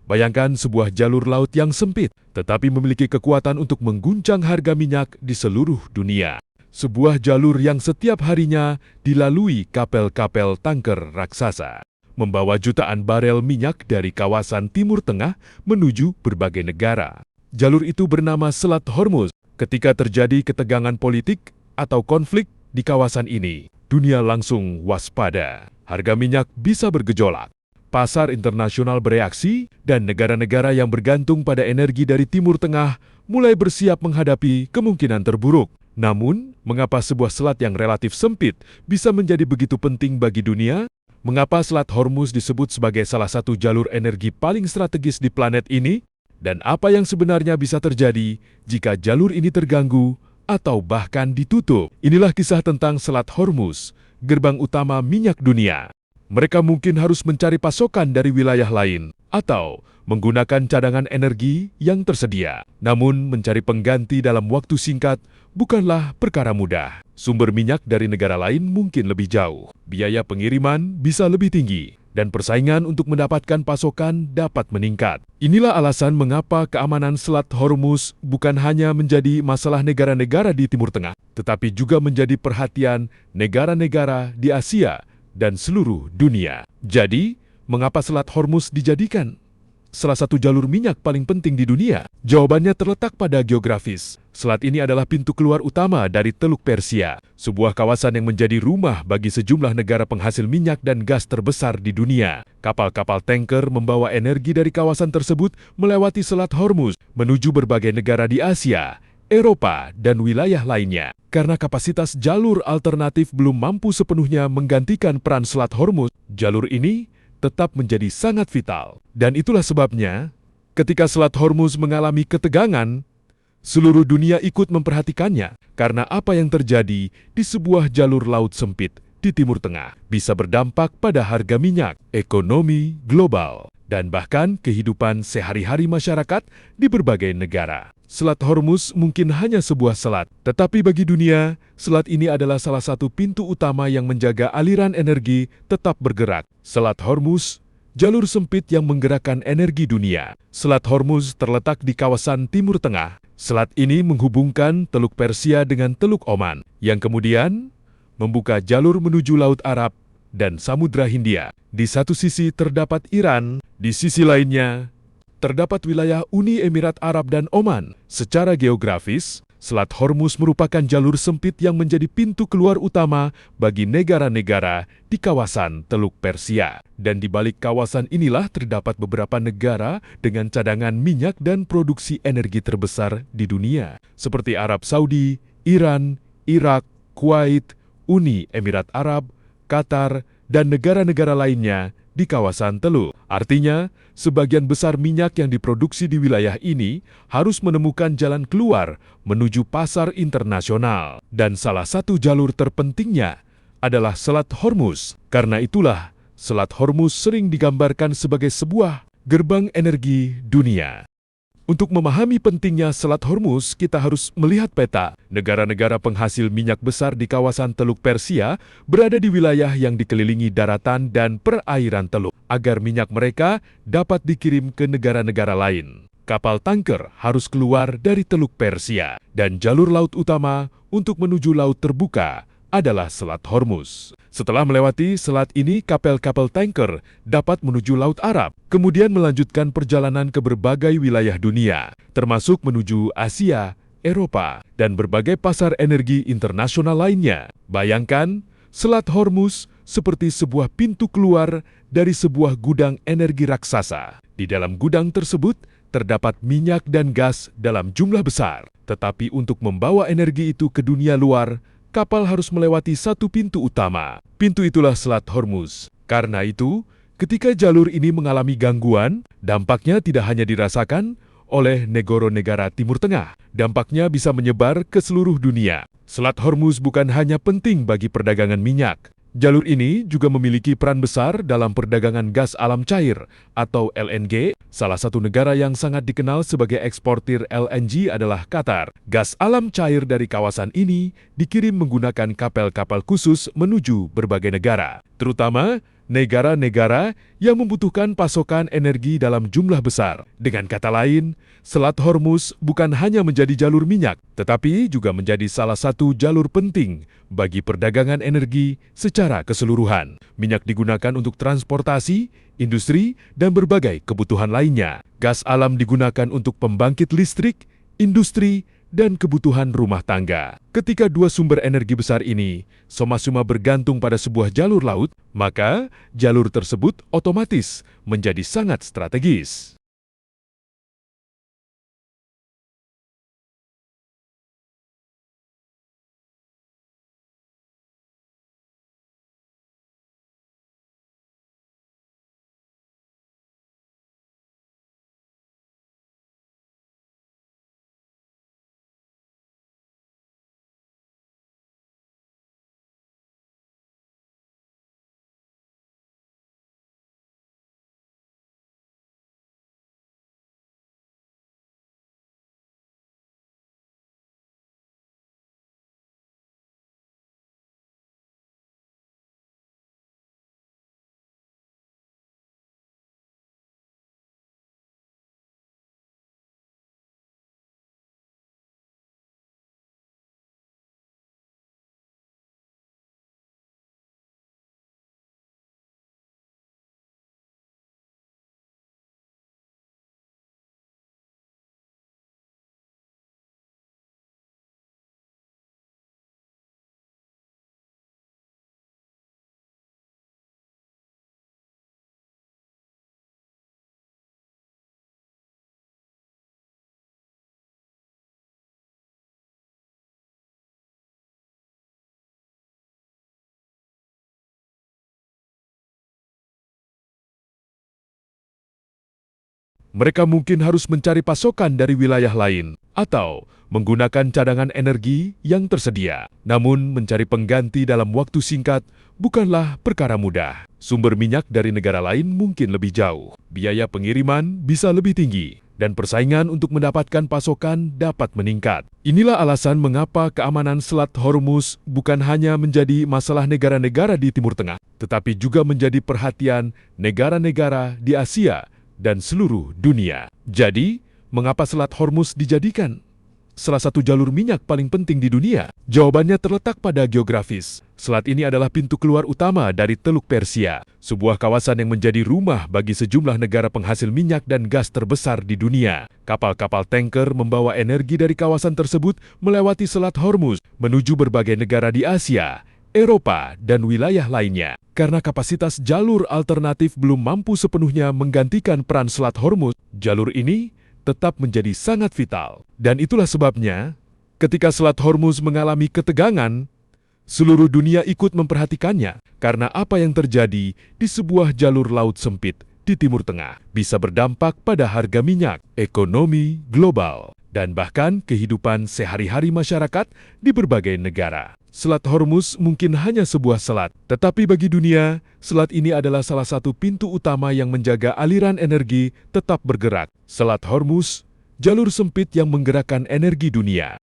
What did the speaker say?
Bayangkan sebuah jalur laut yang sempit, tetapi memiliki kekuatan untuk mengguncang harga minyak di seluruh dunia. Sebuah jalur yang setiap harinya dilalui kapel-kapel tanker raksasa, membawa jutaan barel minyak dari kawasan Timur Tengah menuju berbagai negara. Jalur itu bernama Selat Hormuz. Ketika terjadi ketegangan politik atau konflik di kawasan ini, dunia langsung waspada. Harga minyak bisa bergejolak. Pasar internasional bereaksi, dan negara-negara yang bergantung pada energi dari Timur Tengah mulai bersiap menghadapi kemungkinan terburuk. Namun, mengapa sebuah selat yang relatif sempit bisa menjadi begitu penting bagi dunia? Mengapa Selat Hormuz disebut sebagai salah satu jalur energi paling strategis di planet ini? Dan apa yang sebenarnya bisa terjadi jika jalur ini terganggu atau bahkan ditutup? Inilah kisah tentang Selat Hormuz, gerbang utama minyak dunia. Mereka mungkin harus mencari pasokan dari wilayah lain atau menggunakan cadangan energi yang tersedia. Namun, mencari pengganti dalam waktu singkat bukanlah perkara mudah. Sumber minyak dari negara lain mungkin lebih jauh, biaya pengiriman bisa lebih tinggi, dan persaingan untuk mendapatkan pasokan dapat meningkat. Inilah alasan mengapa keamanan Selat Hormuz bukan hanya menjadi masalah negara-negara di Timur Tengah, tetapi juga menjadi perhatian negara-negara di Asia dan seluruh dunia. Jadi, mengapa Selat Hormuz dijadikan salah satu jalur minyak paling penting di dunia? Jawabannya terletak pada geografis. Selat ini adalah pintu keluar utama dari Teluk Persia, sebuah kawasan yang menjadi rumah bagi sejumlah negara penghasil minyak dan gas terbesar di dunia. Kapal-kapal tanker membawa energi dari kawasan tersebut melewati Selat Hormuz menuju berbagai negara di Asia, Eropa, dan wilayah lainnya. Karena kapasitas jalur alternatif belum mampu sepenuhnya menggantikan peran Selat Hormuz, jalur ini tetap menjadi sangat vital. Dan itulah sebabnya, ketika Selat Hormuz mengalami ketegangan, seluruh dunia ikut memperhatikannya. Karena apa yang terjadi di sebuah jalur laut sempit di Timur Tengah bisa berdampak pada harga minyak, ekonomi global, dan bahkan kehidupan sehari-hari masyarakat di berbagai negara. Selat Hormuz mungkin hanya sebuah selat, tetapi bagi dunia, selat ini adalah salah satu pintu utama yang menjaga aliran energi tetap bergerak. Selat Hormuz, jalur sempit yang menggerakkan energi dunia. Selat Hormuz terletak di kawasan Timur Tengah. Selat ini menghubungkan Teluk Persia dengan Teluk Oman, yang kemudian membuka jalur menuju Laut Arab dan Samudra Hindia. Di satu sisi terdapat Iran, di sisi lainnya terdapat wilayah Uni Emirat Arab dan Oman. Secara geografis, Selat Hormuz merupakan jalur sempit yang menjadi pintu keluar utama bagi negara-negara di kawasan Teluk Persia. Dan di balik kawasan inilah terdapat beberapa negara dengan cadangan minyak dan produksi energi terbesar di dunia, seperti Arab Saudi, Iran, Irak, Kuwait, Uni Emirat Arab, Qatar, dan negara-negara lainnya di kawasan Teluk. Artinya, sebagian besar minyak yang diproduksi di wilayah ini harus menemukan jalan keluar menuju pasar internasional. Dan salah satu jalur terpentingnya adalah Selat Hormuz. Karena itulah, Selat Hormuz sering digambarkan sebagai sebuah gerbang energi dunia. Untuk memahami pentingnya Selat Hormuz, kita harus melihat peta. Negara-negara penghasil minyak besar di kawasan Teluk Persia berada di wilayah yang dikelilingi daratan dan perairan teluk. Agar minyak mereka dapat dikirim ke negara-negara lain, kapal tanker harus keluar dari Teluk Persia, dan jalur laut utama untuk menuju laut terbuka adalah Selat Hormuz. Setelah melewati selat ini, kapal-kapal tanker dapat menuju Laut Arab, kemudian melanjutkan perjalanan ke berbagai wilayah dunia, termasuk menuju Asia, Eropa, dan berbagai pasar energi internasional lainnya. Bayangkan, Selat Hormuz seperti sebuah pintu keluar dari sebuah gudang energi raksasa. Di dalam gudang tersebut, terdapat minyak dan gas dalam jumlah besar. Tetapi untuk membawa energi itu ke dunia luar, kapal harus melewati satu pintu utama. Pintu itulah Selat Hormuz. Karena itu, ketika jalur ini mengalami gangguan, dampaknya tidak hanya dirasakan oleh negara-negara Timur Tengah. Dampaknya bisa menyebar ke seluruh dunia. Selat Hormuz bukan hanya penting bagi perdagangan minyak. Jalur ini juga memiliki peran besar dalam perdagangan gas alam cair atau LNG. Salah satu negara yang sangat dikenal sebagai eksportir LNG adalah Qatar. Gas alam cair dari kawasan ini dikirim menggunakan kapal-kapal khusus menuju berbagai negara, terutama negara-negara yang membutuhkan pasokan energi dalam jumlah besar. Dengan kata lain, Selat Hormuz bukan hanya menjadi jalur minyak, tetapi juga menjadi salah satu jalur penting bagi perdagangan energi secara keseluruhan. Minyak digunakan untuk transportasi, industri, dan berbagai kebutuhan lainnya. Gas alam digunakan untuk pembangkit listrik, industri, dan kebutuhan rumah tangga. Ketika dua sumber energi besar ini sama-sama bergantung pada sebuah jalur laut, maka jalur tersebut otomatis menjadi sangat strategis. Mereka mungkin harus mencari pasokan dari wilayah lain atau menggunakan cadangan energi yang tersedia. Namun, mencari pengganti dalam waktu singkat bukanlah perkara mudah. Sumber minyak dari negara lain mungkin lebih jauh, biaya pengiriman bisa lebih tinggi, dan persaingan untuk mendapatkan pasokan dapat meningkat. Inilah alasan mengapa keamanan Selat Hormuz bukan hanya menjadi masalah negara-negara di Timur Tengah, tetapi juga menjadi perhatian negara-negara di Asia dan seluruh dunia. Jadi, mengapa Selat Hormuz dijadikan salah satu jalur minyak paling penting di dunia? Jawabannya terletak pada geografis. Selat ini adalah pintu keluar utama dari Teluk Persia, sebuah kawasan yang menjadi rumah bagi sejumlah negara penghasil minyak dan gas terbesar di dunia. Kapal-kapal tanker membawa energi dari kawasan tersebut melewati Selat Hormuz menuju berbagai negara di Asia, Eropa, dan wilayah lainnya. Karena kapasitas jalur alternatif belum mampu sepenuhnya menggantikan peran Selat Hormuz, jalur ini tetap menjadi sangat vital. Dan itulah sebabnya, ketika Selat Hormuz mengalami ketegangan, seluruh dunia ikut memperhatikannya. Karena apa yang terjadi di sebuah jalur laut sempit di Timur Tengah bisa berdampak pada harga minyak, ekonomi global, dan bahkan kehidupan sehari-hari masyarakat di berbagai negara. Selat Hormuz mungkin hanya sebuah selat, tetapi bagi dunia, selat ini adalah salah satu pintu utama yang menjaga aliran energi tetap bergerak. Selat Hormuz, jalur sempit yang menggerakkan energi dunia.